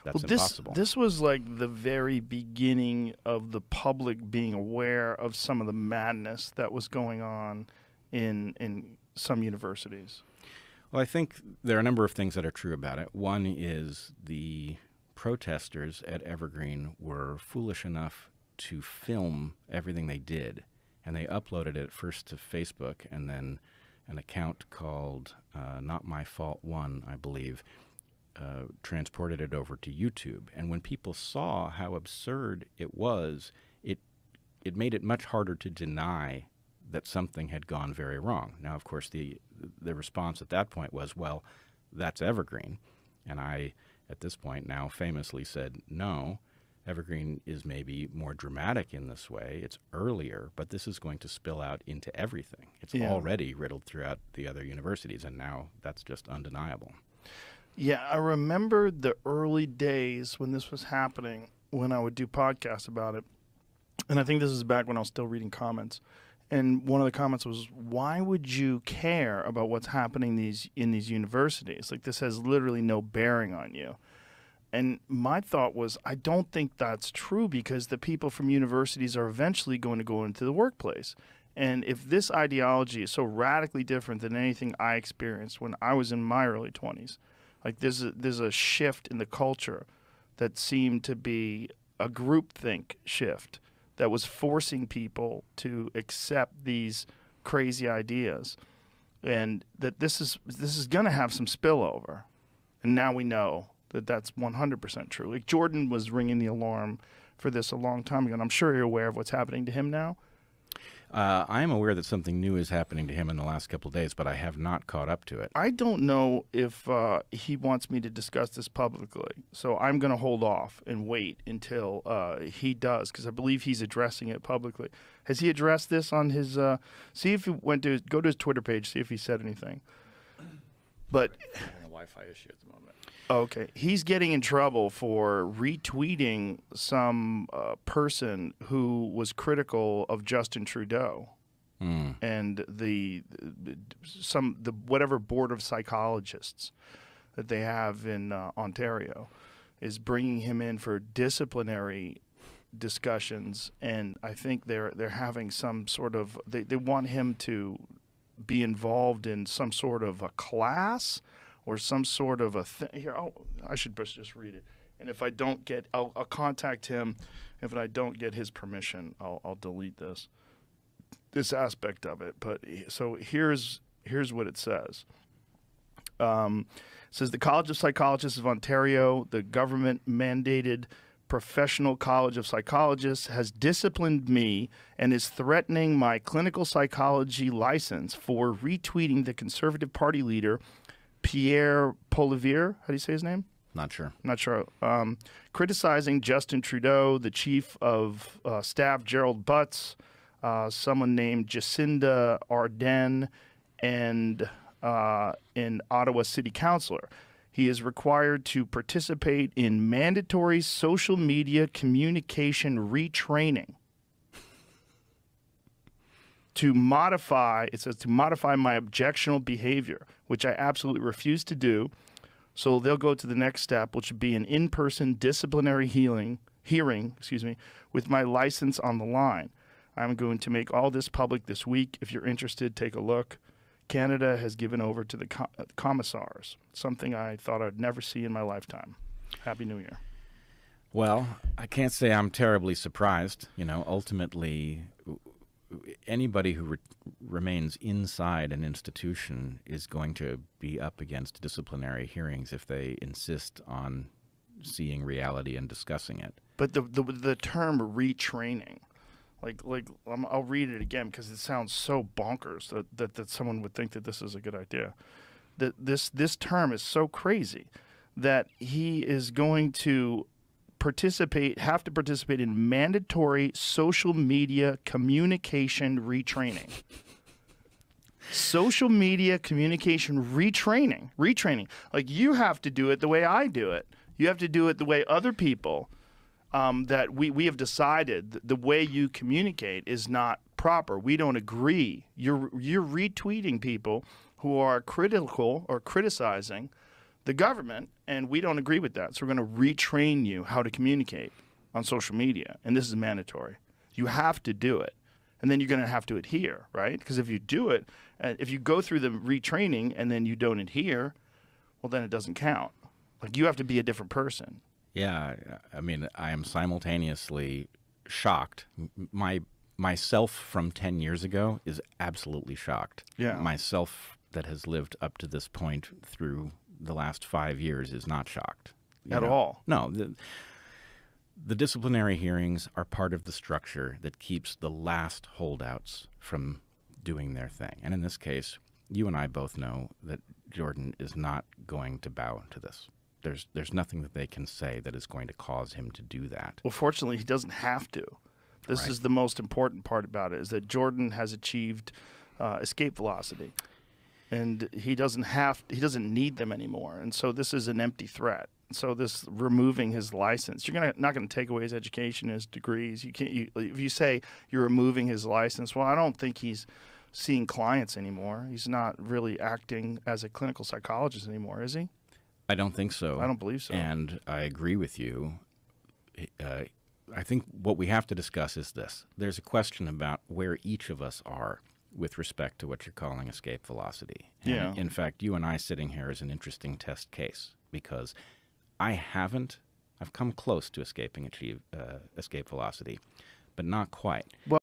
That's impossible. This was like the very beginning of the public being aware of some of the madness that was going on in some universities. Well, I think there are a number of things that are true about it. One is the protesters at Evergreen were foolish enough to film everything they did, and they uploaded it first to Facebook and then an account called Not My Fault 1, I believe, transported it over to YouTube. And when people saw how absurd it was, it made it much harder to deny that something had gone very wrong. Now, of course, the response at that point was, well, that's Evergreen. And I, at this point now, famously said, no, Evergreen is maybe more dramatic in this way. It's earlier, but this is going to spill out into everything. It's already riddled throughout the other universities, and now that's just undeniable. Yeah, I remember the early days when this was happening, when I would do podcasts about it. And I think this is back when I was still reading comments. And one of the comments was, why would you care about what's happening in these universities? Like, this has literally no bearing on you. And my thought was, I don't think that's true, because the people from universities are eventually going to go into the workplace. And if this ideology is so radically different than anything I experienced when I was in my early 20s, like there's a shift in the culture that seemed to be a groupthink shift that was forcing people to accept these crazy ideas, and that this is going to have some spillover. And now we know that that's 100% true. Like, Jordan was ringing the alarm for this a long time ago, and I'm sure you're aware of what's happening to him now. I am aware that something new is happening to him in the last couple of days, but I have not caught up to it. I don't know if he wants me to discuss this publicly, so I'm going to hold off and wait until he does, because I believe he's addressing it publicly. Has he addressed this on his? See if he go to his Twitter page, see if he said anything. But I'm having a Wi-Fi issue at the moment. Okay, he's getting in trouble for retweeting some person who was critical of Justin Trudeau, and the whatever board of psychologists that they have in Ontario is bringing him in for disciplinary discussions, and I think they're having some sort of they want him to be involved in some sort of a class or some sort of a thing. Here, I should just read it. And if I don't get, I'll contact him. If I don't get his permission, I'll delete this aspect of it. But so here's what it says. It says the College of Psychologists of Ontario, the government-mandated Professional College of Psychologists, has disciplined me and is threatening my clinical psychology license for retweeting the Conservative Party leader Pierre Poilievre, how do you say his name? Not sure. Not sure. Criticizing Justin Trudeau, the chief of staff Gerald Butts, someone named Jacinda Ardern, and an Ottawa city councillor. He is required to participate in mandatory social media communication retraining. It says to modify my objectionable behavior, which I absolutely refuse to do. So they'll go to the next step, which would be an in-person disciplinary hearing, with my license on the line. I'm going to make all this public this week. If you're interested, take a look. Canada has given over to the commissars, something I thought I'd never see in my lifetime. Happy New Year. Well, I can't say I'm terribly surprised. Ultimately, anybody who remains inside an institution is going to be up against disciplinary hearings if they insist on seeing reality and discussing it. But the term retraining, I'll read it again because it sounds so bonkers that someone would think that this is a good idea. This term is so crazy that he is going to have to participate in mandatory social media communication retraining. Social media communication retraining. Like, you have to do it the way I do it. You have to do it the way other people that we have decided the way you communicate is not proper. We don't agree. You're retweeting people who are critical or criticizing the government, and we don't agree with that. So we're going to retrain you how to communicate on social media, and this is mandatory. You have to do it, and then you're going to have to adhere, right? Because if you do it, if you go through the retraining and then you don't adhere, well, then it doesn't count. Like, you have to be a different person. Yeah, I mean, I am simultaneously shocked. Myself from 10 years ago is absolutely shocked. Yeah. Myself that has lived up to this point through the last 5 years is not shocked. At all. No. The disciplinary hearings are part of the structure that keeps the last holdouts from doing their thing. And in this case, you and I both know that Jordan is not going to bow to this. There's nothing that they can say that is going to cause him to do that. Well, fortunately, he doesn't have to. This is the most important part about it, is that Jordan has achieved escape velocity, and he doesn't need them anymore. And so this is an empty threat. So this removing his license, you're not going to take away his education, his degrees. You can't. If you say you're removing his license, well, I don't think he's seeing clients anymore. He's not really acting as a clinical psychologist anymore, is he? I don't think so. I don't believe so. And I agree with you. I think what we have to discuss is this. There's a question about where each of us are with respect to what you're calling escape velocity. And Yeah. in fact, you and I sitting here is an interesting test case, because I've come close to escape velocity, but not quite. Well,